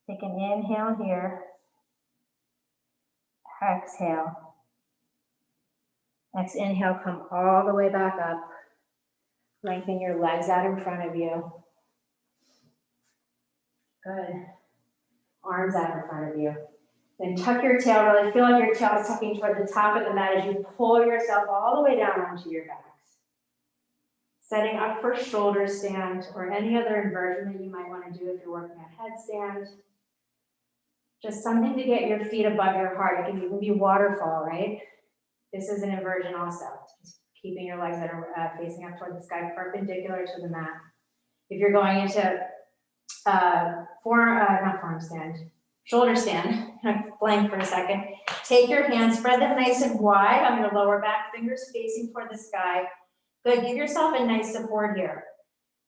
Take an inhale here. Exhale. Next inhale, come all the way back up. Lengthen your legs out in front of you. Good. Arms out in front of you. Then tuck your tail, really feel like your tail is tucking toward the top of the mat as you pull yourself all the way down onto your backs. Setting up for shoulder stand or any other inversion that you might want to do if you're working a headstand. Just something to get your feet above your heart. It can even be waterfall, right? This is an inversion also. Just keeping your legs that are facing up toward the sky, perpendicular to the mat. If you're going into shoulder stand, I'm blank for a second. Take your hands, spread them nice and wide on your lower back, fingers facing toward the sky. Good, give yourself a nice support here.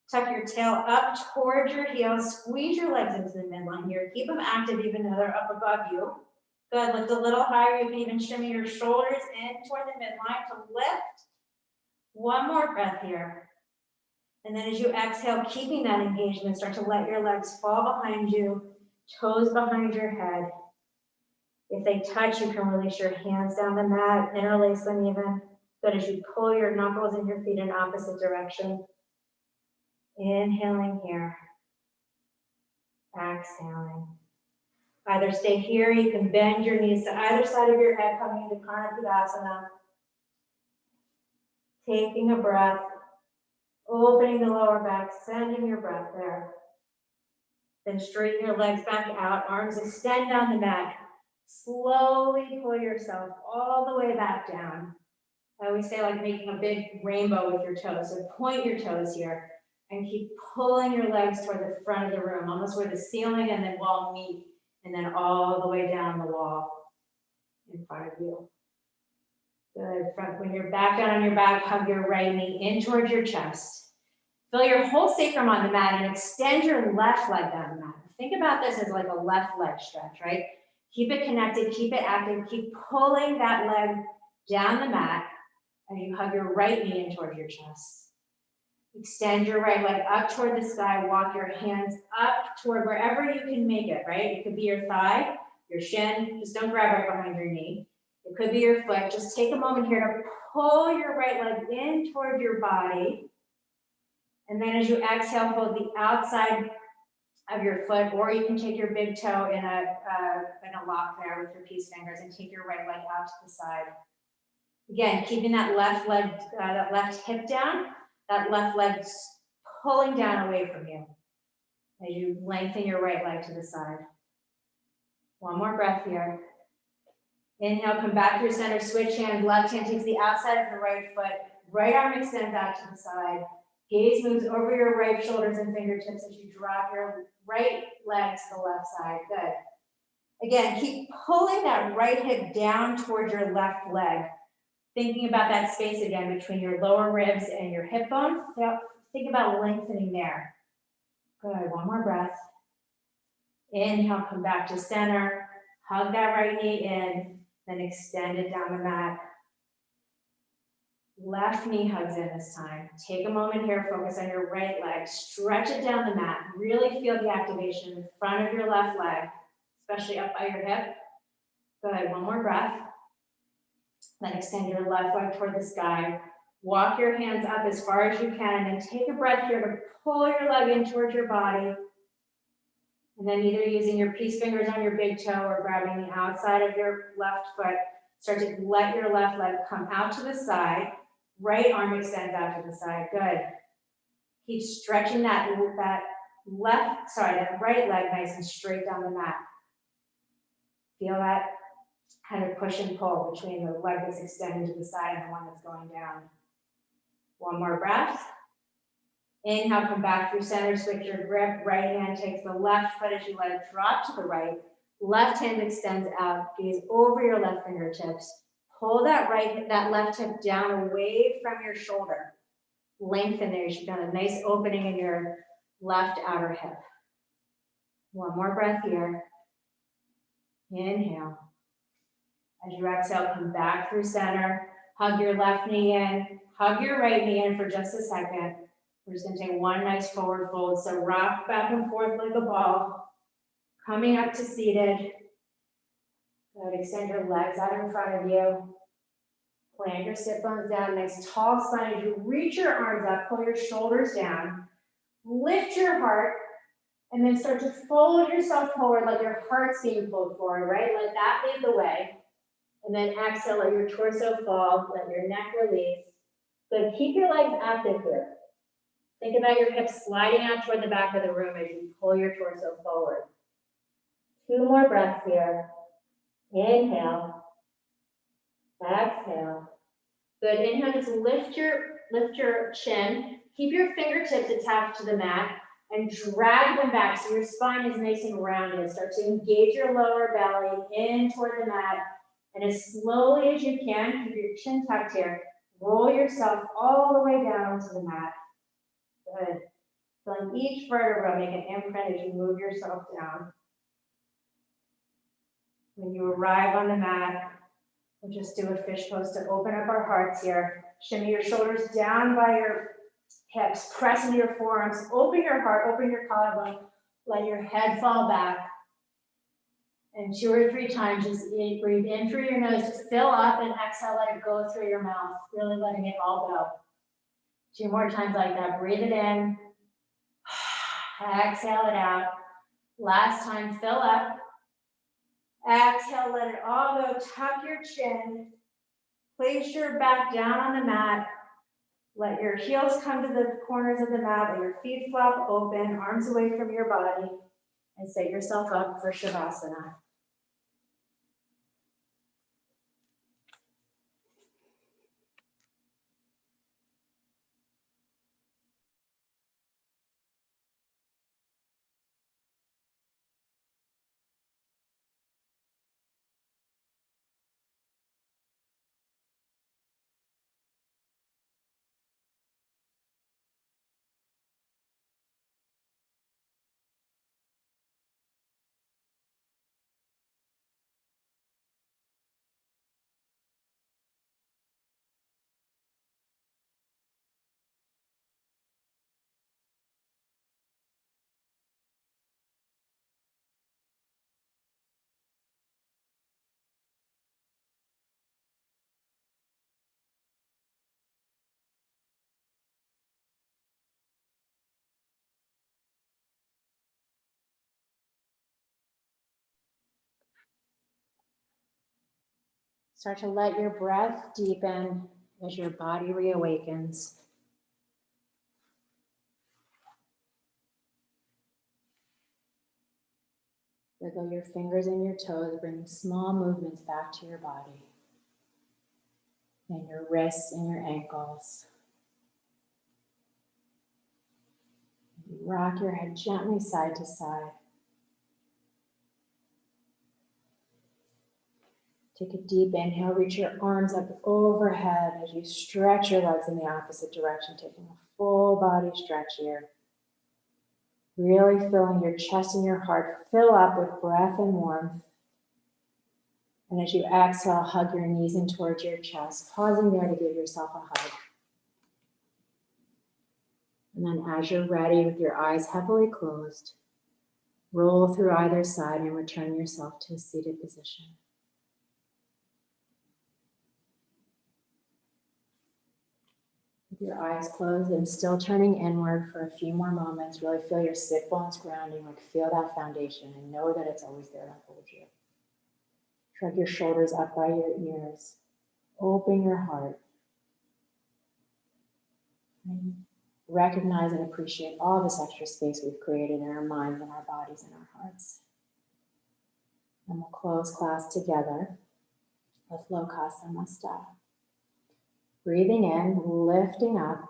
Tuck your tail up towards your heels, squeeze your legs into the midline here. Keep them active even though they're up above you. Good, lift a little higher. You can even shimmy your shoulders in toward the midline to lift. One more breath here. And then as you exhale, keeping that engagement, start to let your legs fall behind you, toes behind your head. If they touch, you can release your hands down the mat, interlace them even. Good, as you pull your knuckles and your feet in opposite direction. Inhaling here. Exhaling. Either stay here, you can bend your knees to either side of your head, coming into Karnapudasana. Taking a breath, opening the lower back, sending your breath there. Then straighten your legs back out, arms extend down the mat. Slowly pull yourself all the way back down. I always say like making a big rainbow with your toes. So point your toes here and keep pulling your legs toward the front of the room, almost where the ceiling and the wall meet, and then all the way down the wall in front of you. Good. When you're back down on your back, hug your right knee in towards your chest. Feel your whole sacrum on the mat and extend your left leg down the mat. Think about this as like a left leg stretch, right? Keep it connected, keep it active, keep pulling that leg down the mat as you hug your right knee in towards your chest. Extend your right leg up toward the sky, walk your hands up toward wherever you can make it, right? It could be your thigh, your shin, just don't grab right behind your knee. It could be your foot. Just take a moment here to pull your right leg in toward your body. And then as you exhale, hold the outside of your foot, or you can take your big toe in a lock there with your peace fingers and take your right leg out to the side. Again, keeping that left leg, that left hip down, that left leg pulling down away from you as you lengthen your right leg to the side. One more breath here. Inhale, come back to your center, switch hands. Left hand takes the outside of the right foot. Right arm extends out to the side. Gaze moves over your right shoulders and fingertips as you drop your right leg to the left side. Good. Again, keep pulling that right hip down towards your left leg. Thinking about that space again between your lower ribs and your hip bone. Think about lengthening there. Good, one more breath. Inhale, come back to center. Hug that right knee in, then extend it down the mat. Left knee hugs in this time. Take a moment here, focus on your right leg. Stretch it down the mat. Really feel the activation in the front of your left leg, especially up by your hip. Good, one more breath. Then extend your left leg toward the sky. Walk your hands up as far as you can, and take a breath here to pull your leg in towards your body. And then either using your peace fingers on your big toe or grabbing the outside of your left foot, start to let your left leg come out to the side. Right arm extends out to the side. Good. Keep stretching that right leg nice and straight down the mat. Feel that kind of push and pull between the leg that's extending to the side and the one that's going down. One more breath. Inhale, come back through center, switch your grip. Right hand takes the left foot as you let it drop to the right. Left hand extends out, gaze over your left fingertips. Pull that left hip down away from your shoulder. Lengthen there. You've got a nice opening in your left outer hip. One more breath here. Inhale. As you exhale, come back through center. Hug your left knee in. Hug your right knee in for just a second. We're just going to take one nice forward fold. So rock back and forth like a ball. Coming up to seated. Good. Extend your legs out in front of you. Plant your sit bones down. Nice tall spine. As you reach your arms up, pull your shoulders down. Lift your heart. And then start to fold yourself forward like your heart's being pulled forward, right? Let that lead the way. And then exhale, let your torso fall, let your neck release. Good, keep your legs active here. Think about your hips sliding out toward the back of the room as you pull your torso forward. 2 more breaths here. Inhale. Exhale. Good, inhale, just lift your chin. Keep your fingertips attached to the mat and drag them back so your spine is nice and rounded. Start to engage your lower belly in toward the mat. And as slowly as you can, keep your chin tucked here. Roll yourself all the way down to the mat. Good. Feeling each vertebra make an imprint as you move yourself down. When you arrive on the mat, we'll just do a fish pose to open up our hearts here. Shimmy your shoulders down by your hips, press into your forearms, open your heart, open your collarbone, let your head fall back. And 2 or 3 times, just breathe in through your nose, just fill up, and exhale, let it go through your mouth, really letting it all go. 2 more times like that, breathe it in, exhale it out. Last time, fill up, exhale, let it all go, tuck your chin, place your back down on the mat, let your heels come to the corners of the mat, let your feet flop open, arms away from your body, and set yourself up for Shavasana. Start to let your breath deepen as your body reawakens. Wiggle your fingers and your toes, bringing small movements back to your body. And your wrists and your ankles. Rock your head gently side to side. Take a deep inhale, reach your arms up overhead as you stretch your legs in the opposite direction, taking a full body stretch here. Really filling your chest and your heart, fill up with breath and warmth. And as you exhale, hug your knees in towards your chest, pausing there to give yourself a hug. And then as you're ready, with your eyes heavily closed, roll through either side and return yourself to a seated position. With your eyes closed and still turning inward for a few more moments, really feel your sit bones grounding, like feel that foundation and know that it's always there to hold you. Shrug your shoulders up by your ears. Open your heart. And recognize and appreciate all this extra space we've created in our minds and our bodies and our hearts. And we'll close class together with Lokha Samasta. Breathing in, lifting up.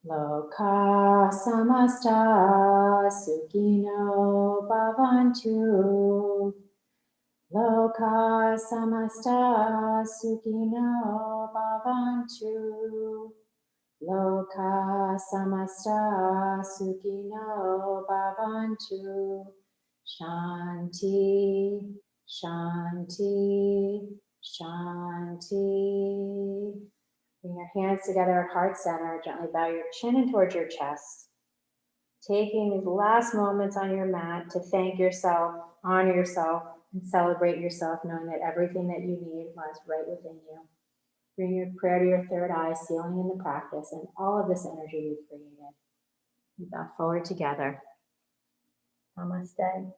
Lokha Samasta Sukhino Bhavantu. Lokha Samasta Sukhino Bhavantu. Lokha Samasta Sukhino Bhavantu. Shanti, Shanti, Shanti. Bring your hands together at heart center. Gently bow your chin in towards your chest. Taking these last moments on your mat to thank yourself, honor yourself, and celebrate yourself, knowing that everything that you need lies right within you. Bring your prayer to your third eye, sealing in the practice and all of this energy we've created. We bow forward together. Namaste.